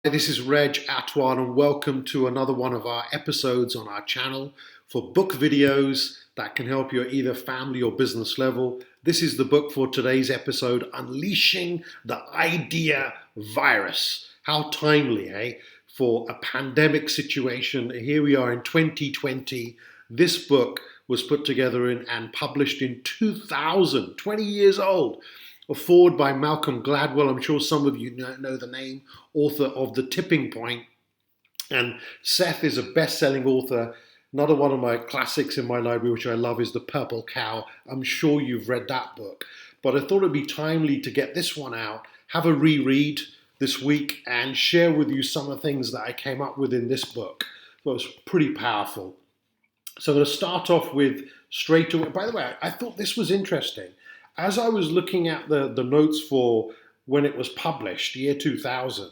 This is Reg Athwal and welcome to another one of our episodes on our channel for book videos that can help you at either family or business level. This is the book for today's episode, Unleashing the Idea Virus. How timely, eh? For a pandemic situation. Here we are in 2020. This book was put together and published in 2000, 20 years old. A foreword by Malcolm Gladwell. I'm sure some of you know the name, author of The Tipping Point. And Seth is a best-selling author. Another one of my classics in my library, which I love, is The Purple Cow. I'm sure you've read that book. But I thought it'd be timely to get this one out, have a reread this week, and share with you some of the things that I came up with in this book. It was pretty powerful. So I'm going to start off with straight away. By the way, I thought this was interesting. As I was looking at the notes for when it was published, year 2000,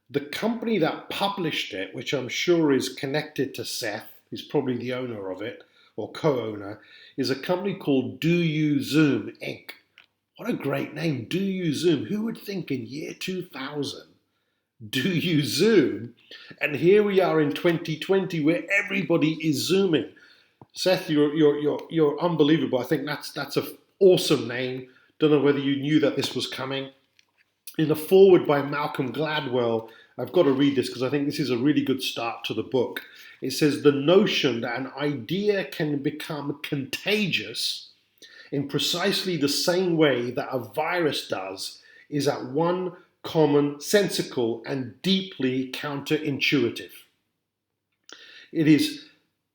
the company that published it, which I'm sure is connected to Seth, he's probably the owner of it, or co-owner, is a company called Do You Zoom, Inc. What a great name, Do You Zoom. Who would think in year 2000, Do You Zoom? And here we are in 2020 where everybody is Zooming. Seth, you're unbelievable. I think that's a awesome name. Don't know whether you knew that this was coming. In the foreword by Malcolm Gladwell, I've got to read this because I think this is a really good start to the book. It says, the notion that an idea can become contagious in precisely the same way that a virus does is at one commonsensical and deeply counterintuitive. It is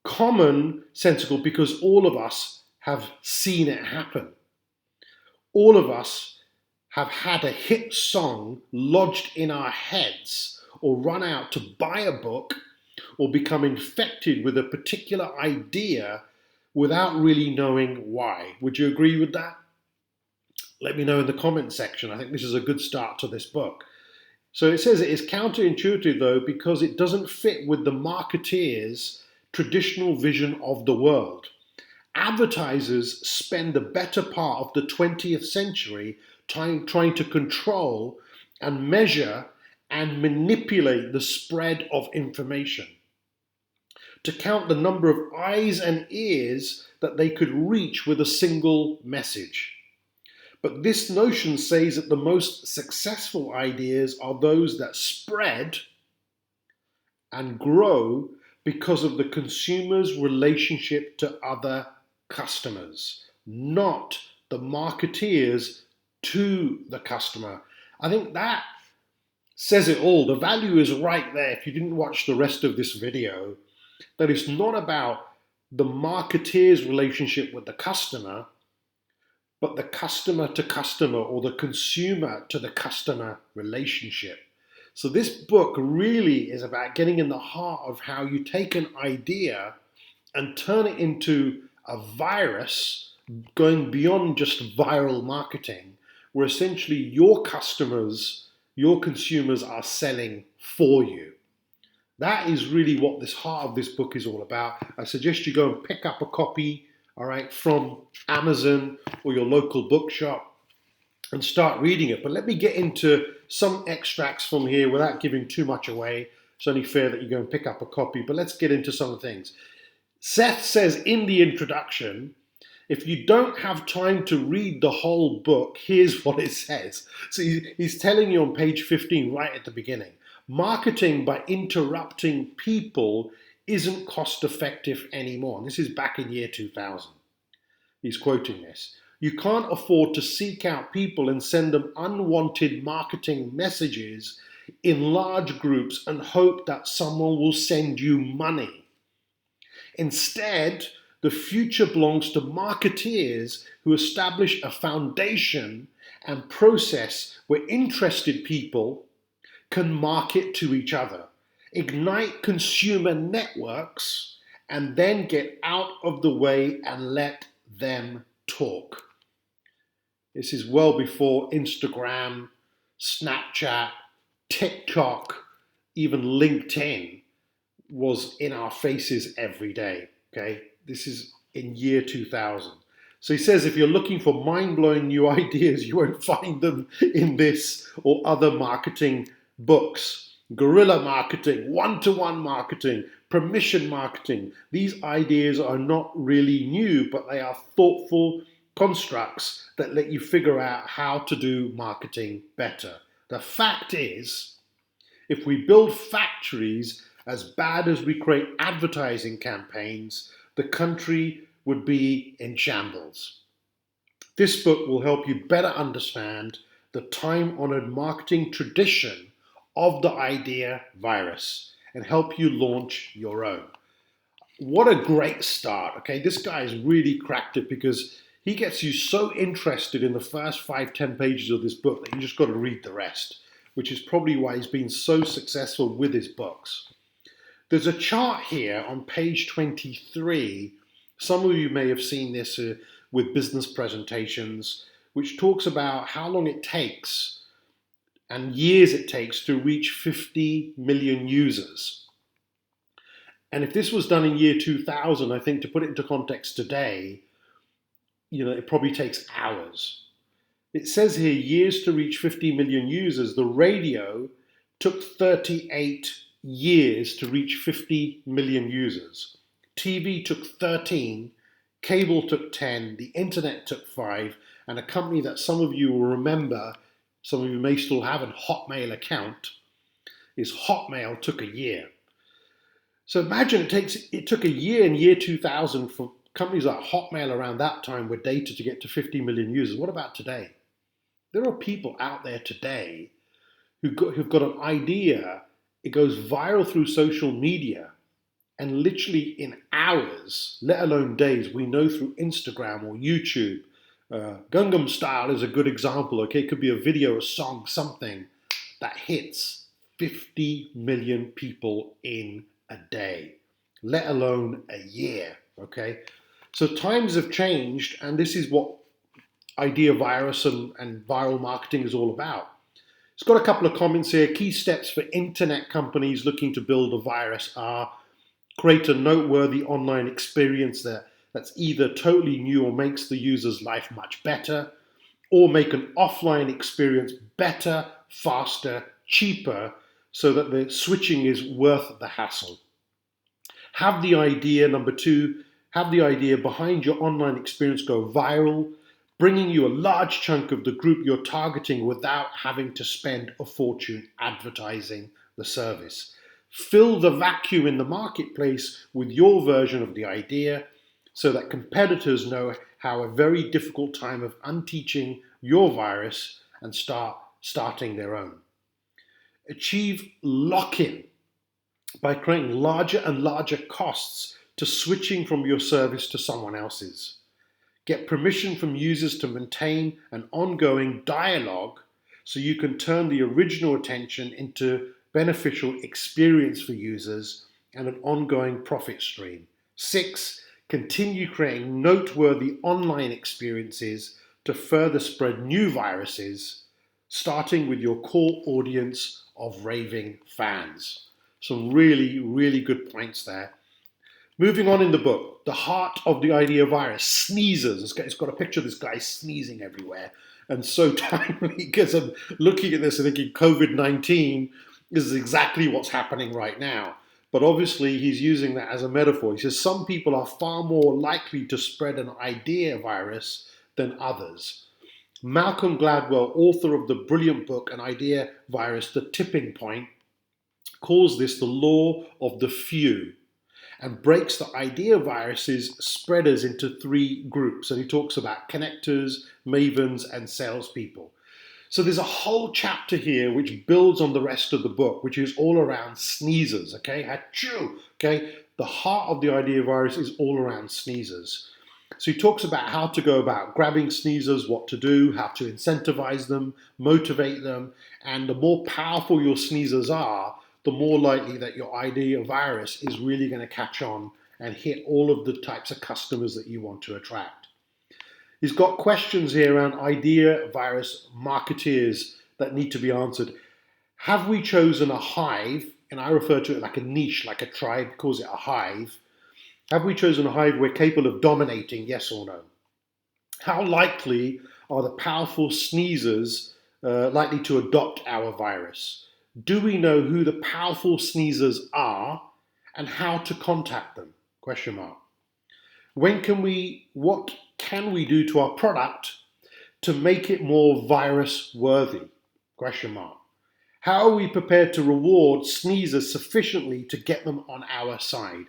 commonsensical because all of us have seen it happen. All of us have had a hit song lodged in our heads, or run out to buy a book, or become infected with a particular idea without really knowing why. Would you agree with that? Let me know in the comment section. I think this is a good start to this book. So it says it is counterintuitive though because it doesn't fit with the marketeer's traditional vision of the world. Advertisers spend the better part of the 20th century trying to control and measure and manipulate the spread of information, to count the number of eyes and ears that they could reach with a single message. But this notion says that the most successful ideas are those that spread and grow because of the consumer's relationship to other customers, not the marketeers to the customer. I think that says it all. The value is right there. If you didn't watch the rest of this video, that it's not about the marketeer's relationship with the customer, but the customer to customer or the consumer to the customer relationship. So this book really is about getting in the heart of how you take an idea and turn it into a virus, going beyond just viral marketing, where essentially your customers, your consumers are selling for you. That is really what this heart of this book is all about. I suggest you go and pick up a copy, all right, from Amazon or your local bookshop and start reading it. But let me get into some extracts from here without giving too much away. It's only fair that you go and pick up a copy, but let's get into some of the things. Seth says in the introduction, if you don't have time to read the whole book, here's what it says. So he's telling you on page 15, right at the beginning, marketing by interrupting people isn't cost effective anymore. And this is back in year 2000. He's quoting this. You can't afford to seek out people and send them unwanted marketing messages in large groups and hope that someone will send you money. Instead, the future belongs to marketeers who establish a foundation and process where interested people can market to each other, ignite consumer networks, and then get out of the way and let them talk. This is well before Instagram, Snapchat, TikTok, even LinkedIn was in our faces every day, okay? This is in year 2000. So he says if you're looking for mind-blowing new ideas, you won't find them in this or other marketing books. guerrilla marketing, one-to-one marketing, permission marketing. These ideas are not really new, but they are thoughtful constructs that let you figure out how to do marketing better. The fact is, if we build factories as bad as we create advertising campaigns, the country would be in shambles. This book will help you better understand the time-honored marketing tradition of the IdeaVirus and help you launch your own. What a great start, okay? This guy has really cracked it because he gets you so interested in the first 5-10 pages of this book that you just got to read the rest, which is probably why he's been so successful with his books. There's a chart here on page 23. Some of you may have seen this with business presentations, which talks about how long it takes and years it takes to reach 50 million users. And if this was done in year 2000, I think to put it into context today, it probably takes hours. It says here years to reach 50 million users. The radio took 38 years to reach 50 million users. TV took 13, cable took 10, the internet took 5, and a company that some of you will remember, some of you may still have a Hotmail account, is Hotmail took a year. So imagine it took a year in year 2000 for companies like Hotmail around that time with data to get to 50 million users. What about today? There are people out there today who've got an idea, it goes viral through social media, and literally in hours, let alone days, we know through Instagram or YouTube. Gangnam Style is a good example, okay? It could be a video, a song, something that hits 50 million people in a day, let alone a year, okay? So times have changed, and this is what IdeaVirus and viral marketing is all about. It's got a couple of comments here. Key steps for internet companies looking to build a virus are: create a noteworthy online experience that's either totally new or makes the user's life much better, or make an offline experience better, faster, cheaper, so that the switching is worth the hassle. Have the idea, number 2, have the idea behind your online experience go viral, bringing you a large chunk of the group you're targeting without having to spend a fortune advertising the service. Fill the vacuum in the marketplace with your version of the idea so that competitors know how a very difficult time of unteaching your virus and starting their own. Achieve lock-in by creating larger and larger costs to switching from your service to someone else's. Get permission from users to maintain an ongoing dialogue so you can turn the original attention into beneficial experience for users and an ongoing profit stream. 6, continue creating noteworthy online experiences to further spread new viruses, starting with your core audience of raving fans. Some really, really good points there. Moving on in the book, the heart of the IdeaVirus, sneezes. It's got a picture of this guy sneezing everywhere. And so timely, because I'm looking at this and thinking COVID-19 is exactly what's happening right now. But obviously he's using that as a metaphor. He says some people are far more likely to spread an IdeaVirus than others. Malcolm Gladwell, author of the brilliant book, An IdeaVirus, The Tipping Point, calls this the law of the few and breaks the IdeaVirus's spreaders into 3 groups. And he talks about connectors, mavens, and salespeople. So there's a whole chapter here which builds on the rest of the book, which is all around sneezers, okay? Achoo, okay? The heart of the IdeaVirus is all around sneezers. So he talks about how to go about grabbing sneezers, what to do, how to incentivize them, motivate them, and the more powerful your sneezers are, the more likely that your IdeaVirus is really going to catch on and hit all of the types of customers that you want to attract. He's got questions here around IdeaVirus marketeers that need to be answered. Have we chosen a hive? And I refer to it like a niche, like a tribe, calls it a hive. Have we chosen a hive we're capable of dominating, yes or no? How likely are the powerful sneezers likely to adopt our virus? Do we know who the powerful sneezers are and how to contact them? Question mark. What can we do to our product to make it more virus worthy? Question mark. How are we prepared to reward sneezers sufficiently to get them on our side?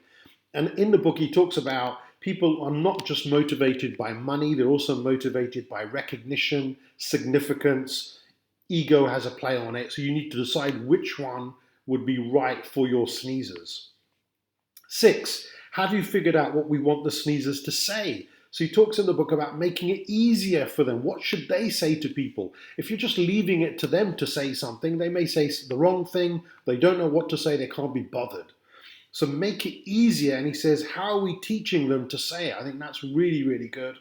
And in the book, he talks about people are not just motivated by money, they're also motivated by recognition, significance. Ego has a play on it, so you need to decide which one would be right for your sneezers. 6, have you figured out what we want the sneezers to say? So he talks in the book about making it easier for them. What should they say to people? If you're just leaving it to them to say something, they may say the wrong thing, they don't know what to say, they can't be bothered. So make it easier, and he says, how are we teaching them to say it? I think that's really, really good.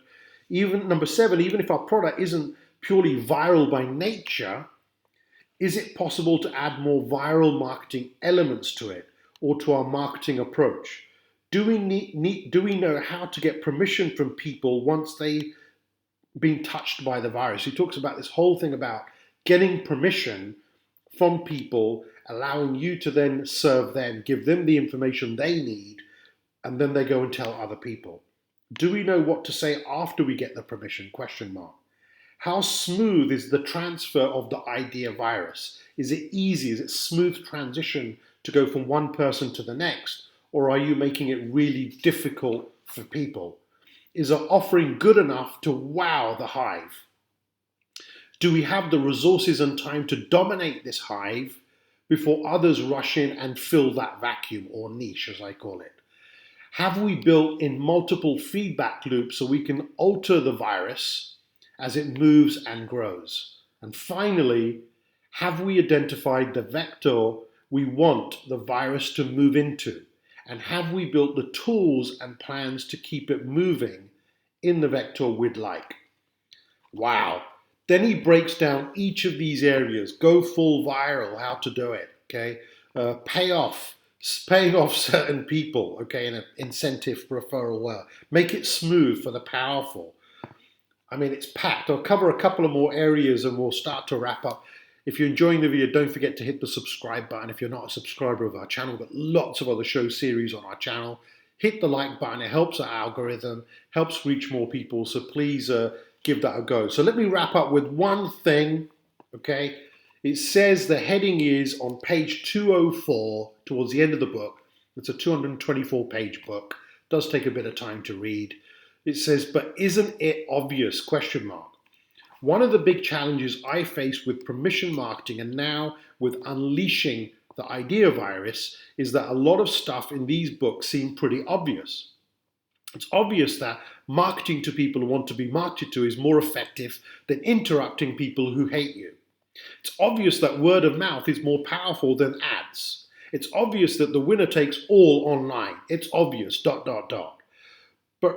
Even number 7, even if our product isn't purely viral by nature, is it possible to add more viral marketing elements to it or to our marketing approach? Do we know how to get permission from people once they've been touched by the virus? He talks about this whole thing about getting permission from people, allowing you to then serve them, give them the information they need, and then they go and tell other people. Do we know what to say after we get the permission? Question mark. How smooth is the transfer of the IdeaVirus? Is it easy? Is it smooth transition to go from one person to the next? Or are you making it really difficult for people? Is our offering good enough to wow the hive? Do we have the resources and time to dominate this hive before others rush in and fill that vacuum, or niche as I call it? Have we built in multiple feedback loops so we can alter the virus as it moves and grows? And finally, have we identified the vector we want the virus to move into? And have we built the tools and plans to keep it moving in the vector we'd like? Wow. Then he breaks down each of these areas. Go full viral, how to do it, okay? Paying off certain people, okay, in an incentive referral well. Make it smooth for the powerful. I mean, it's packed. I'll cover a couple of more areas and we'll start to wrap up. If you're enjoying the video, don't forget to hit the subscribe button. If you're not a subscriber of our channel, we've got lots of other show series on our channel. Hit the like button. It helps our algorithm, helps reach more people. So please give that a go. So let me wrap up with one thing, okay? It says the heading is on page 204, towards the end of the book. It's a 224-page book. It does take a bit of time to read. It says, but isn't it obvious? Question mark. One of the big challenges I face with permission marketing and now with unleashing the IdeaVirus is that a lot of stuff in these books seem pretty obvious. It's obvious that marketing to people who want to be marketed to is more effective than interrupting people who hate you. It's obvious that word of mouth is more powerful than ads. It's obvious that the winner takes all online. It's obvious, ... But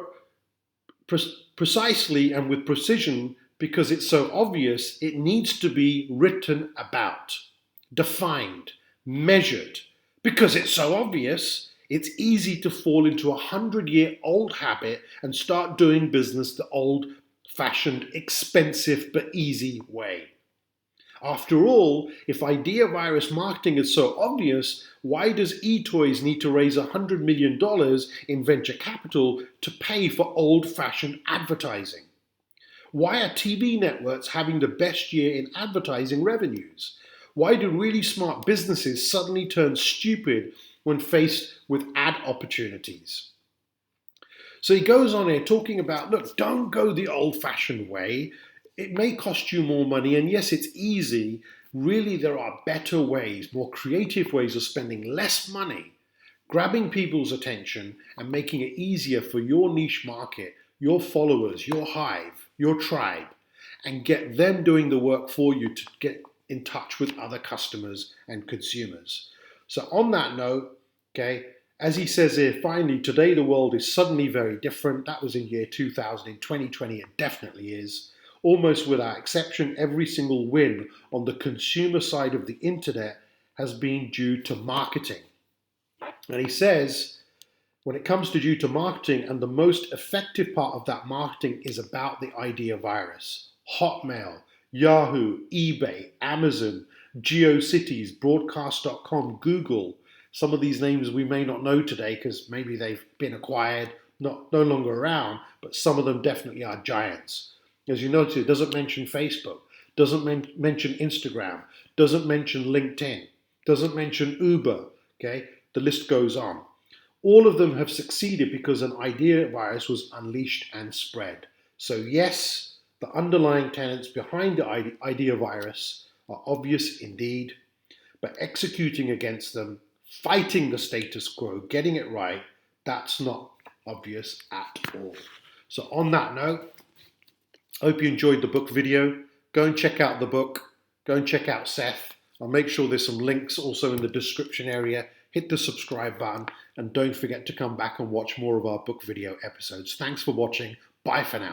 precisely and with precision, because it's so obvious, it needs to be written about, defined, measured. Because it's so obvious, it's easy to fall into a 100-year-old habit and start doing business the old-fashioned, expensive but easy way. After all, if IdeaVirus marketing is so obvious, why does eToys need to raise $100 million in venture capital to pay for old-fashioned advertising? Why are TV networks having the best year in advertising revenues? Why do really smart businesses suddenly turn stupid when faced with ad opportunities? So he goes on here talking about, look, don't go the old-fashioned way. It may cost you more money, and yes, it's easy. Really, there are better ways, more creative ways of spending less money, grabbing people's attention and making it easier for your niche market, your followers, your hive, your tribe, and get them doing the work for you to get in touch with other customers and consumers. So on that note, okay, as he says here, finally, today the world is suddenly very different. That was in year 2000. In 2020, it definitely is. Almost without exception, every single win on the consumer side of the internet has been due to marketing. And he says, when it comes to due to marketing, and the most effective part of that marketing is about the IdeaVirus. Hotmail, Yahoo, eBay, Amazon, GeoCities, Broadcast.com, Google. Some of these names we may not know today because maybe they've been acquired, no longer around, but some of them definitely are giants. As you notice, it doesn't mention Facebook, doesn't mention Instagram, doesn't mention LinkedIn, doesn't mention Uber, okay? The list goes on. All of them have succeeded because an IdeaVirus was unleashed and spread. So yes, the underlying tenets behind the IdeaVirus are obvious indeed, but executing against them, fighting the status quo, getting it right, that's not obvious at all. So on that note, I hope you enjoyed the book video. Go and check out the book. Go and check out Seth. I'll make sure there's some links also in the description area. Hit the subscribe button and don't forget to come back and watch more of our book video episodes. Thanks for watching. Bye for now.